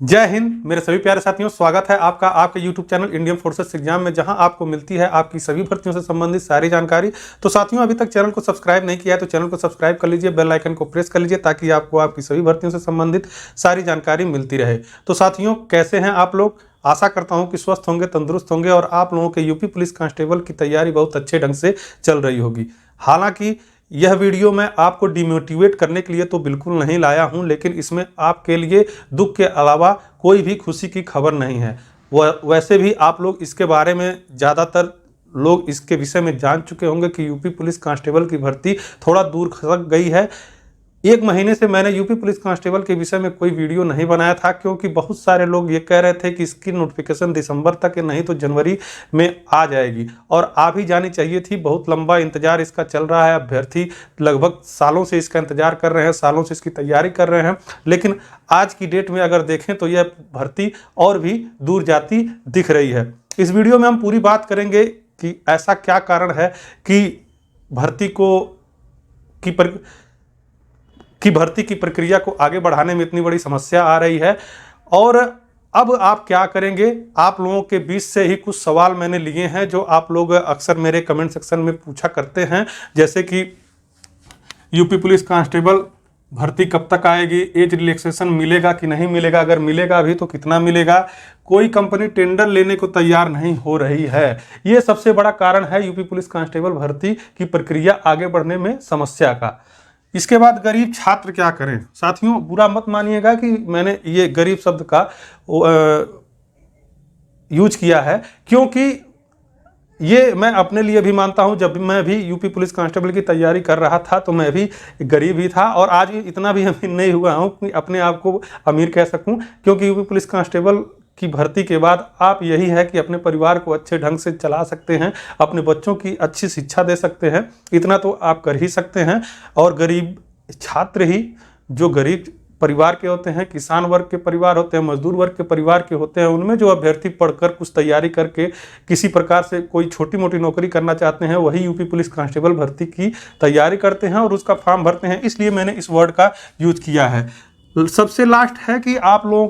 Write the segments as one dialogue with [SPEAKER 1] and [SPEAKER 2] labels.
[SPEAKER 1] जय हिंद मेरे सभी प्यारे साथियों, स्वागत है आपका आपके YouTube channel Indian forces exam में, जहां आपको मिलती है आपकी सभी भर्तियों से संबंधित सारी जानकारी। तो साथियों, अभी तक चैनल को सब्सक्राइब नहीं किया है तो चैनल को सब्सक्राइब कर लीजिए, बेल आइकन को प्रेस कर लीजिए ताकि आपको आपकी सभी भर्तियों से संबंधित सारी जानकारी मिलती रहे। तो साथियों, कैसे हैं आप लोग? आशा करता हूं कि स्वस्थ होंगे, तंदुरुस्त होंगे और आप लोगों के यूपी पुलिस कांस्टेबल की तैयारी बहुत अच्छे ढंग से चल रही होगी। हालांकि यह वीडियो मैं आपको डिमोटिवेट करने के लिए तो बिल्कुल नहीं लाया हूं, लेकिन इसमें आपके लिए दुख के अलावा कोई भी खुशी की खबर नहीं है। वैसे भी आप लोग इसके बारे में ज़्यादातर लोग इसके विषय में जान चुके होंगे कि यूपी पुलिस कांस्टेबल की भर्ती थोड़ा दूर खसक गई है। एक महीने से मैंने यूपी पुलिस कांस्टेबल के विषय में कोई वीडियो नहीं बनाया था, क्योंकि बहुत सारे लोग ये कह रहे थे कि इसकी नोटिफिकेशन दिसंबर तक नहीं तो जनवरी में आ जाएगी, और आ भी जानी चाहिए थी। बहुत लंबा इंतजार इसका चल रहा है, अभ्यर्थी लगभग सालों से इसका इंतजार कर रहे हैं, सालों से इसकी तैयारी कर रहे हैं। लेकिन आज की डेट में अगर देखें तो यह भर्ती और भी दूर जाती दिख रही है। इस वीडियो में हम पूरी बात करेंगे कि ऐसा क्या कारण है कि भर्ती भर्ती की प्रक्रिया को आगे बढ़ाने में इतनी बड़ी समस्या आ रही है, और अब आप क्या करेंगे। आप लोगों के बीच से ही कुछ सवाल मैंने लिए हैं जो आप लोग अक्सर मेरे कमेंट सेक्शन में पूछा करते हैं, जैसे कि यूपी पुलिस कांस्टेबल भर्ती कब तक आएगी, एज रिलैक्सेशन मिलेगा कि नहीं मिलेगा, अगर मिलेगा भी तो कितना मिलेगा, कोई कंपनी टेंडर लेने को तैयार नहीं हो रही है। ये सबसे बड़ा कारण है यूपी पुलिस कांस्टेबल भर्ती की प्रक्रिया आगे बढ़ने में समस्या का। इसके बाद गरीब छात्र क्या करें। साथियों, बुरा मत मानिएगा कि मैंने ये गरीब शब्द का यूज किया है, क्योंकि ये मैं अपने लिए भी मानता हूं। जब मैं भी यूपी पुलिस कांस्टेबल की तैयारी कर रहा था तो मैं भी गरीब ही था, और आज इतना भी अमीर नहीं हुआ हूं कि अपने आप को अमीर कह सकूं, क्योंकि यूपी पुलिस कांस्टेबल की भर्ती के बाद आप यही है कि अपने परिवार को अच्छे ढंग से चला सकते हैं, अपने बच्चों की अच्छी शिक्षा दे सकते हैं, इतना तो आप कर ही सकते हैं। और गरीब छात्र ही, जो गरीब परिवार के होते हैं, किसान वर्ग के परिवार होते हैं, मजदूर वर्ग के परिवार के होते हैं, उनमें जो अभ्यर्थी पढ़कर कुछ तैयारी करके किसी प्रकार से कोई छोटी मोटी नौकरी करना चाहते हैं, वही यूपी पुलिस कांस्टेबल भर्ती की तैयारी करते हैं और उसका फॉर्म भरते हैं। इसलिए मैंने इस वर्ड का यूज किया है। सबसे लास्ट है कि आप लोगों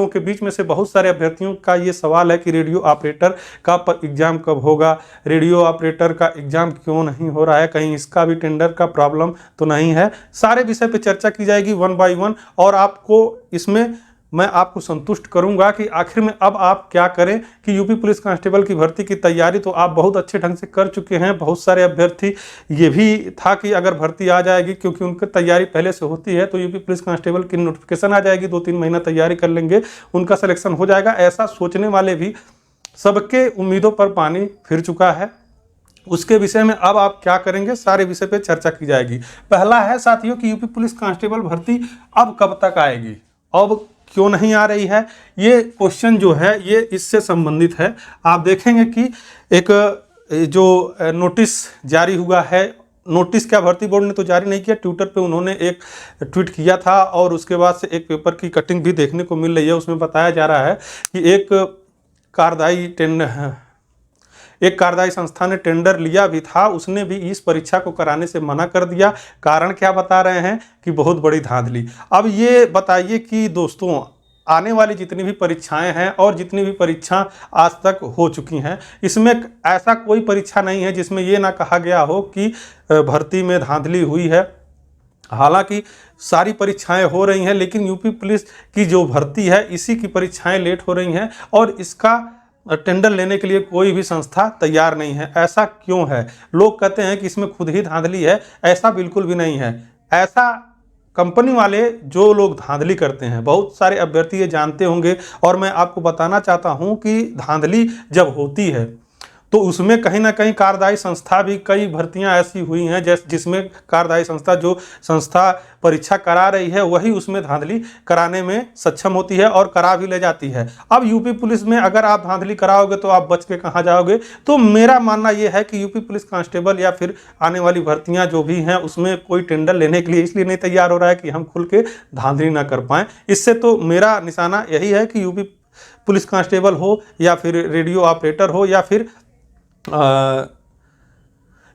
[SPEAKER 1] के बीच में से बहुत सारे अभ्यर्थियों का ये सवाल है कि रेडियो ऑपरेटर का एग्जाम कब होगा, रेडियो ऑपरेटर का एग्जाम क्यों नहीं हो रहा है, कहीं इसका भी टेंडर का प्रॉब्लम तो नहीं है। सारे विषय पे चर्चा की जाएगी वन बाय वन, और आपको इसमें मैं आपको संतुष्ट करूंगा कि आखिर में अब आप क्या करें कि यूपी पुलिस कांस्टेबल की भर्ती की तैयारी तो आप बहुत अच्छे ढंग से कर चुके हैं। बहुत सारे अभ्यर्थी ये भी था कि अगर भर्ती आ जाएगी, क्योंकि उनकी तैयारी पहले से होती है, तो यूपी पुलिस कांस्टेबल की नोटिफिकेशन आ जाएगी, 2-3 महीना तैयारी कर लेंगे, उनका सिलेक्शन हो जाएगा। ऐसा सोचने वाले भी सबके उम्मीदों पर पानी फिर चुका है। उसके विषय में अब आप क्या करेंगे, सारे विषय पे चर्चा की जाएगी। पहला है साथियों कि यूपी पुलिस कांस्टेबल भर्ती अब कब तक आएगी, अब क्यों नहीं आ रही है। ये क्वेश्चन जो है ये इससे संबंधित है। आप देखेंगे कि एक जो नोटिस जारी हुआ है, नोटिस क्या भर्ती बोर्ड ने तो जारी नहीं किया, ट्विटर पे उन्होंने एक ट्वीट किया था, और उसके बाद से एक पेपर की कटिंग भी देखने को मिल रही है। उसमें बताया जा रहा है कि एक कार्यदायी संस्था ने टेंडर लिया भी था, उसने भी इस परीक्षा को कराने से मना कर दिया। कारण क्या बता रहे हैं कि बहुत बड़ी धांधली। अब ये बताइए कि दोस्तों, आने वाली जितनी भी परीक्षाएं हैं और जितनी भी परीक्षा आज तक हो चुकी हैं, इसमें ऐसा कोई परीक्षा नहीं है जिसमें ये ना कहा गया हो कि भर्ती में धांधली हुई है। हालांकि सारी परीक्षाएं हो रही हैं, लेकिन यूपी पुलिस की जो भर्ती है इसी की परीक्षाएं लेट हो रही हैं, और इसका टेंडर लेने के लिए कोई भी संस्था तैयार नहीं है। ऐसा क्यों है? लोग कहते हैं कि इसमें खुद ही धांधली है, ऐसा बिल्कुल भी नहीं है। ऐसा कंपनी वाले जो लोग धांधली करते हैं, बहुत सारे अभ्यर्थी ये जानते होंगे, और मैं आपको बताना चाहता हूं कि धांधली जब होती है तो उसमें कहीं ना कहीं कार्यदायी संस्था भी, कई भर्तियां ऐसी हुई हैं जिसमें कार्यदायी संस्था, जो संस्था परीक्षा करा रही है, वही उसमें धांधली कराने में सक्षम होती है और करा भी ले जाती है। अब यूपी पुलिस में अगर आप धांधली कराओगे तो आप बच के कहाँ जाओगे। तो मेरा मानना यह है कि यूपी पुलिस कांस्टेबल या फिर आने वाली भर्तियां जो भी हैं, उसमें कोई टेंडर लेने के लिए इसलिए नहीं तैयार हो रहा है कि हम खुल के धांधली ना कर पाएँ। इससे तो मेरा निशाना यही है कि यूपी पुलिस कांस्टेबल हो या फिर रेडियो ऑपरेटर हो या फिर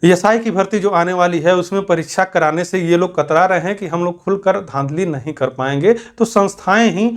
[SPEAKER 1] एएसआई की भर्ती जो आने वाली है उसमें परीक्षा कराने से ये लोग कतरा रहे हैं कि हम लोग खुलकर धांधली नहीं कर पाएंगे। तो संस्थाएं ही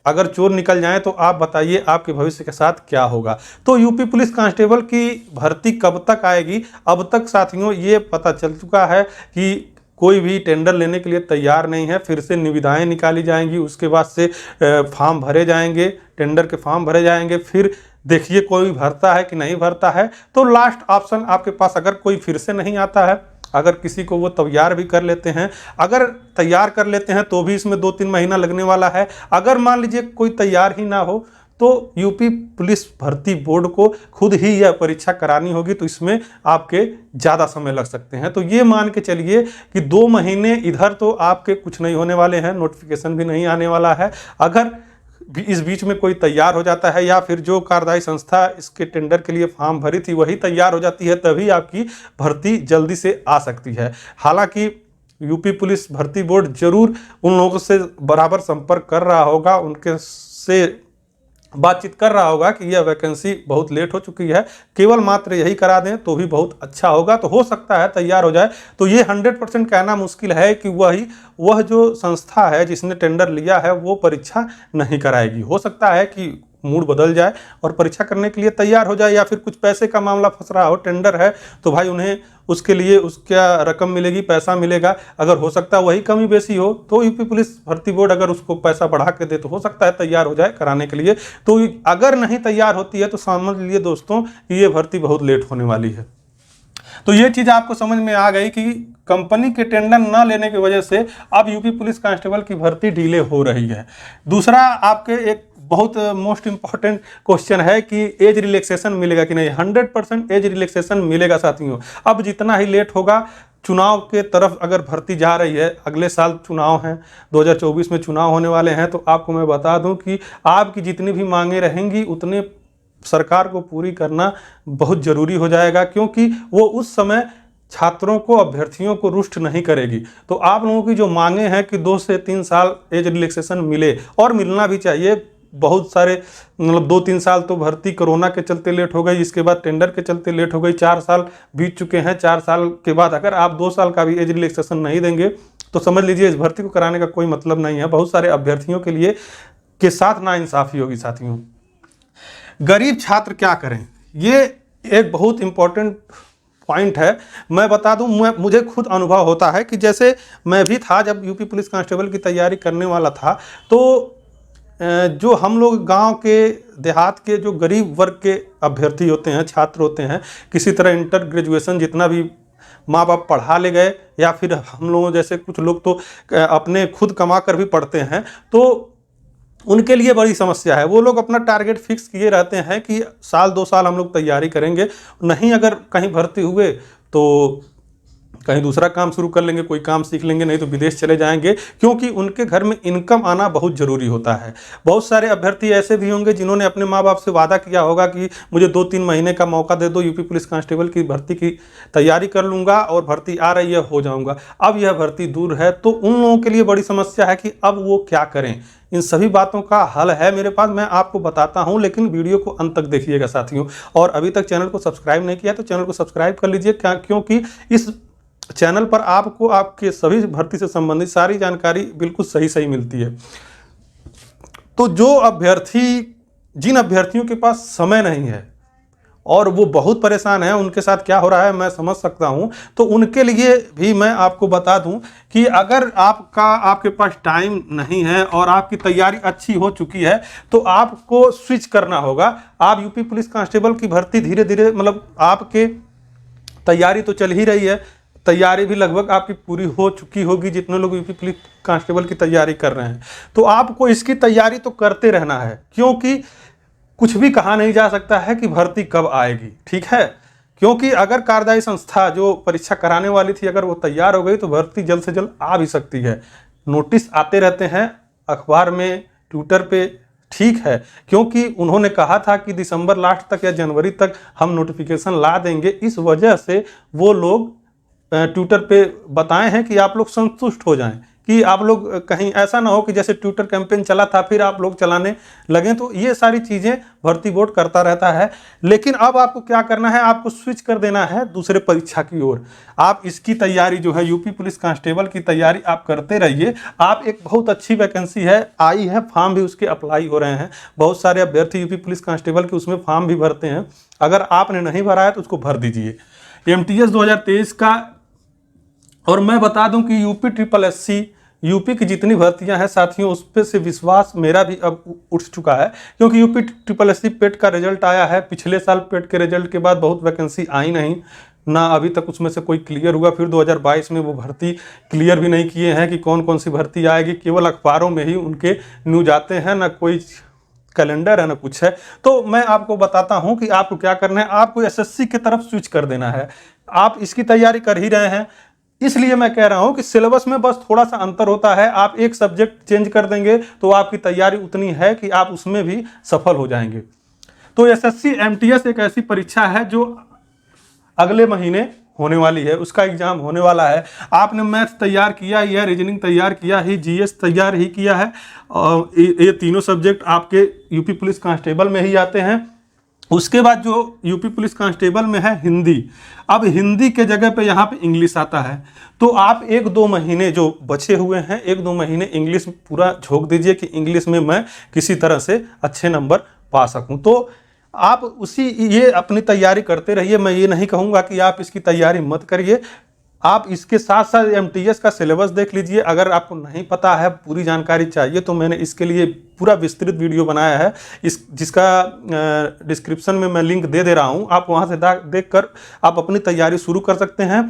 [SPEAKER 1] अगर चोर निकल जाएं तो आप बताइए आपके भविष्य के साथ क्या होगा। तो यूपी पुलिस कांस्टेबल की भर्ती कब तक आएगी? अब तक साथियों ये पता चल चुका है कि कोई भी टेंडर लेने के लिए तैयार नहीं है। फिर से निविदाएं निकाली जाएंगी, उसके बाद से फॉर्म भरे जाएंगे, टेंडर के फॉर्म भरे जाएंगे, फिर देखिए कोई भरता है कि नहीं भरता है। तो लास्ट ऑप्शन आपके पास, अगर कोई फिर से नहीं आता है, अगर किसी को वो तैयार भी कर लेते हैं, अगर तैयार कर लेते हैं तो भी इसमें 2-3 महीना लगने वाला है। अगर मान लीजिए कोई तैयार ही ना हो तो यूपी पुलिस भर्ती बोर्ड को खुद ही यह परीक्षा करानी होगी, तो इसमें आपके ज़्यादा समय लग सकते हैं। तो ये मान के चलिए कि 2 महीने इधर तो आपके कुछ नहीं होने वाले हैं, नोटिफिकेशन भी नहीं आने वाला है। अगर इस बीच में कोई तैयार हो जाता है या फिर जो कार्यदायी संस्था इसके टेंडर के लिए फॉर्म भरी थी वही तैयार हो जाती है, तभी आपकी भर्ती जल्दी से आ सकती है। हालांकि यूपी पुलिस भर्ती बोर्ड जरूर उन लोगों से बराबर संपर्क कर रहा होगा, उनके से बातचीत कर रहा होगा कि यह वैकेंसी बहुत लेट हो चुकी है, केवल मात्र यही करा दें तो भी बहुत अच्छा होगा। तो हो सकता है तैयार हो जाए। तो ये 100% कहना मुश्किल है कि वह जो संस्था है जिसने टेंडर लिया है वो परीक्षा नहीं कराएगी। हो सकता है कि मूड बदल जाए और परीक्षा करने के लिए तैयार हो जाए, या फिर कुछ पैसे का मामला फंस रहा हो। टेंडर है तो भाई उन्हें उसके लिए उसका रकम मिलेगी, पैसा मिलेगा। अगर हो सकता है वही कमी बेसी हो तो यूपी पुलिस भर्ती बोर्ड अगर उसको पैसा बढ़ा के दे तो हो सकता है तैयार हो जाए कराने के लिए। तो अगर नहीं तैयार होती है तो समझ लीजिए दोस्तों कि ये भर्ती बहुत लेट होने वाली है। तो ये चीज़ आपको समझ में आ गई कि कंपनी के टेंडर न लेने की वजह से अब यूपी पुलिस कांस्टेबल की भर्ती डिले हो रही है। दूसरा आपके एक बहुत मोस्ट इंपॉर्टेंट क्वेश्चन है कि एज रिलैक्सेशन मिलेगा कि नहीं। 100% एज रिलैक्सेशन मिलेगा साथियों। अब जितना ही लेट होगा, चुनाव के तरफ अगर भर्ती जा रही है, अगले साल चुनाव हैं, 2024 में चुनाव होने वाले हैं, तो आपको मैं बता दूं कि आपकी जितनी भी मांगे रहेंगी उतने सरकार को पूरी करना बहुत ज़रूरी हो जाएगा, क्योंकि वो उस समय छात्रों को, अभ्यर्थियों को रुष्ट नहीं करेगी। तो आप लोगों की जो मांगे हैं कि 2 से 3 साल एज रिलैक्सेशन मिले, और मिलना भी चाहिए। बहुत सारे मतलब 2-3 साल तो भर्ती कोरोना के चलते लेट हो गई, इसके बाद टेंडर के चलते लेट हो गई, 4 साल बीत चुके हैं। 4 साल के बाद अगर आप 2 साल का भी एज रिलैक्सेशन नहीं देंगे तो समझ लीजिए इस भर्ती को कराने का कोई मतलब नहीं है। बहुत सारे अभ्यर्थियों के लिए के साथ नाइंसाफ़ी होगी साथियों। गरीब छात्र क्या करें, ये एक बहुत इम्पोर्टेंट पॉइंट है। मैं बता दूं, मुझे खुद अनुभव होता है कि जैसे मैं भी था जब यूपी पुलिस कांस्टेबल की तैयारी करने वाला था, तो जो हम लोग गांव के, देहात के जो गरीब वर्ग के अभ्यर्थी होते हैं, छात्र होते हैं, किसी तरह इंटर ग्रेजुएशन जितना भी माँ बाप पढ़ा ले गए, या फिर हम लोगों जैसे कुछ लोग तो अपने खुद कमा कर भी पढ़ते हैं, तो उनके लिए बड़ी समस्या है। वो लोग अपना टारगेट फिक्स किए रहते हैं कि साल 2 साल हम लोग तैयारी करेंगे, नहीं अगर कहीं भर्ती हुए तो कहीं दूसरा काम शुरू कर लेंगे, कोई काम सीख लेंगे, नहीं तो विदेश चले जाएंगे, क्योंकि उनके घर में इनकम आना बहुत ज़रूरी होता है। बहुत सारे अभ्यर्थी ऐसे भी होंगे जिन्होंने अपने माँ बाप से वादा किया होगा कि मुझे 2-3 महीने का मौका दे दो, यूपी पुलिस कांस्टेबल की भर्ती की तैयारी कर लूँगा, और भर्ती आ रही है, हो जाऊँगा। अब यह भर्ती दूर है, तो उन लोगों के लिए बड़ी समस्या है कि अब वो क्या करें। इन सभी बातों का हल है मेरे पास, मैं आपको बताता हूं, लेकिन वीडियो को अंत तक देखिएगा साथियों। और अभी तक चैनल को सब्सक्राइब नहीं किया तो चैनल को सब्सक्राइब कर लीजिए, क्योंकि इस चैनल पर आपको आपके सभी भर्ती से संबंधित सारी जानकारी बिल्कुल सही मिलती है। तो जिन अभ्यर्थियों के पास समय नहीं है और वो बहुत परेशान हैं, उनके साथ क्या हो रहा है मैं समझ सकता हूं, तो उनके लिए भी मैं आपको बता दूं कि अगर आपके पास टाइम नहीं है और आपकी तैयारी अच्छी हो चुकी है तो आपको स्विच करना होगा। आप यूपी पुलिस कांस्टेबल की भर्ती धीरे धीरे, मतलब आपके तैयारी तो चल ही रही है, तैयारी भी लगभग आपकी पूरी हो चुकी होगी, जितने लोग यूपी पुलिस कांस्टेबल की तैयारी कर रहे हैं, तो आपको इसकी तैयारी तो करते रहना है, क्योंकि कुछ भी कहा नहीं जा सकता है कि भर्ती कब आएगी, ठीक है। क्योंकि अगर कार्यदायी संस्था जो परीक्षा कराने वाली थी अगर वो तैयार हो गई तो भर्ती जल्द से जल्द आ भी सकती है। नोटिस आते रहते हैं अखबार में, ट्विटर पे, ठीक है, क्योंकि उन्होंने कहा था कि दिसंबर लास्ट तक या जनवरी तक हम नोटिफिकेशन ला देंगे, इस वजह से वो लोग ट्विटर पे बताए हैं कि आप लोग संतुष्ट हो जाएं कि आप लोग कहीं ऐसा ना हो कि जैसे ट्विटर कैंपेन चला था फिर आप लोग चलाने लगें। तो ये सारी चीज़ें भर्ती बोर्ड करता रहता है। लेकिन अब आपको क्या करना है, आपको स्विच कर देना है दूसरे परीक्षा की ओर। आप इसकी तैयारी जो है यूपी पुलिस कांस्टेबल की तैयारी आप करते रहिए। आप एक बहुत अच्छी वैकेंसी है आई है, फॉर्म भी उसके अप्लाई हो रहे हैं। बहुत सारे अभ्यर्थी यूपी पुलिस कांस्टेबल के उसमें फॉर्म भी भरते हैं। अगर आपने नहीं भरा है तो उसको भर दीजिए। MTS 2023 का। और मैं बता दूं कि यूपी SSSC यूपी की जितनी भर्तियां हैं साथियों, उस पर से विश्वास मेरा भी अब उठ चुका है, क्योंकि यूपी SSSC पेट का रिजल्ट आया है। पिछले साल पेट के रिजल्ट के बाद बहुत वैकेंसी आई नहीं ना, अभी तक उसमें से कोई क्लियर हुआ। फिर 2022 में वो भर्ती क्लियर भी नहीं किए हैं कि कौन कौन सी भर्ती आएगी। केवल अखबारों में ही उनके न्यूज आते हैं, ना कोई कैलेंडर है ना कुछ है। तो मैं आपको बताता हूं कि आपको क्या करना है, आपको SSC की तरफ स्विच कर देना है। आप इसकी तैयारी कर ही रहे हैं, इसलिए मैं कह रहा हूं कि सिलेबस में बस थोड़ा सा अंतर होता है। आप एक सब्जेक्ट चेंज कर देंगे तो आपकी तैयारी उतनी है कि आप उसमें भी सफल हो जाएंगे। तो SSC MTS एक ऐसी परीक्षा है जो अगले महीने होने वाली है, उसका एग्जाम होने वाला है। आपने मैथ्स तैयार किया ही है, रीजनिंग तैयार किया ही, GS तैयार ही किया है, और ये तीनों सब्जेक्ट आपके यूपी पुलिस कांस्टेबल में ही आते हैं। उसके बाद जो यूपी पुलिस कांस्टेबल में है हिंदी, अब हिंदी के जगह पे यहाँ पे इंग्लिश आता है। तो आप 1-2 महीने जो बचे हुए हैं, 1-2 महीने इंग्लिश पूरा झोंक दीजिए कि इंग्लिश में मैं किसी तरह से अच्छे नंबर पा सकूं। तो आप ये अपनी तैयारी करते रहिए। मैं ये नहीं कहूँगा कि आप इसकी तैयारी मत करिए। आप इसके साथ साथ MTS का सिलेबस देख लीजिए। अगर आपको नहीं पता है, पूरी जानकारी चाहिए, तो मैंने इसके लिए पूरा विस्तृत वीडियो बनाया है, जिसका डिस्क्रिप्शन में मैं लिंक दे रहा हूं। आप वहां से देखकर आप अपनी तैयारी शुरू कर सकते हैं।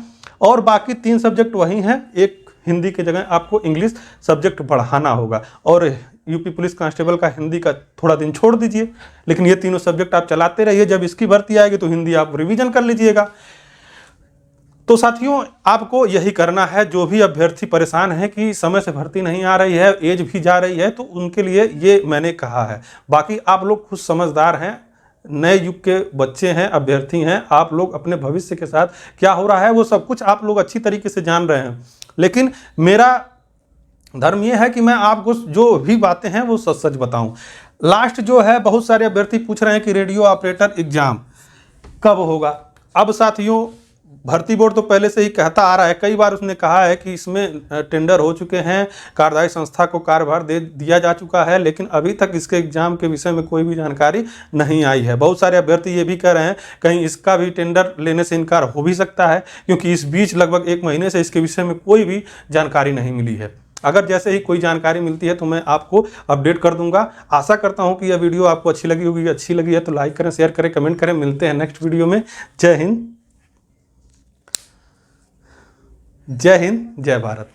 [SPEAKER 1] और बाकी 3 सब्जेक्ट वही हैं, एक हिंदी की जगह आपको इंग्लिश सब्जेक्ट बढ़ाना होगा। और यूपी पुलिस कांस्टेबल का हिंदी का थोड़ा दिन छोड़ दीजिए, लेकिन ये तीनों सब्जेक्ट आप चलाते रहिए। जब इसकी भर्ती आएगी तो हिंदी आप रिवीजन कर लीजिएगा। तो साथियों, आपको यही करना है। जो भी अभ्यर्थी परेशान है कि समय से भर्ती नहीं आ रही है, एज भी जा रही है, तो उनके लिए ये मैंने कहा है। बाकी आप लोग खुद समझदार हैं, नए युग के बच्चे हैं, अभ्यर्थी हैं। आप लोग अपने भविष्य के साथ क्या हो रहा है वो सब कुछ आप लोग अच्छी तरीके से जान रहे हैं। लेकिन मेरा धर्म ये है कि मैं आपको जो भी बातें हैं वो सच सच बताऊं। लास्ट जो है, बहुत सारे अभ्यर्थी पूछ रहे हैं कि रेडियो ऑपरेटर एग्जाम कब होगा। अब साथियों, भर्ती बोर्ड तो पहले से ही कहता आ रहा है, कई बार उसने कहा है कि इसमें टेंडर हो चुके हैं, कार्यदायी संस्था को कार्यभार दे दिया जा चुका है, लेकिन अभी तक इसके एग्जाम के विषय में कोई भी जानकारी नहीं आई है। बहुत सारे अभ्यर्थी ये भी कह रहे हैं कहीं इसका भी टेंडर लेने से इनकार हो भी सकता है, क्योंकि इस बीच लगभग 1 महीने से इसके विषय में कोई भी जानकारी नहीं मिली है। अगर जैसे ही कोई जानकारी मिलती है तो मैं आपको अपडेट कर दूंगा। आशा करता हूं कि यह वीडियो आपको अच्छी लगी होगी। अच्छी लगी है तो लाइक करें, शेयर करें, कमेंट करें। मिलते हैं नेक्स्ट वीडियो में। जय हिंद, जय हिंद, जय भारत।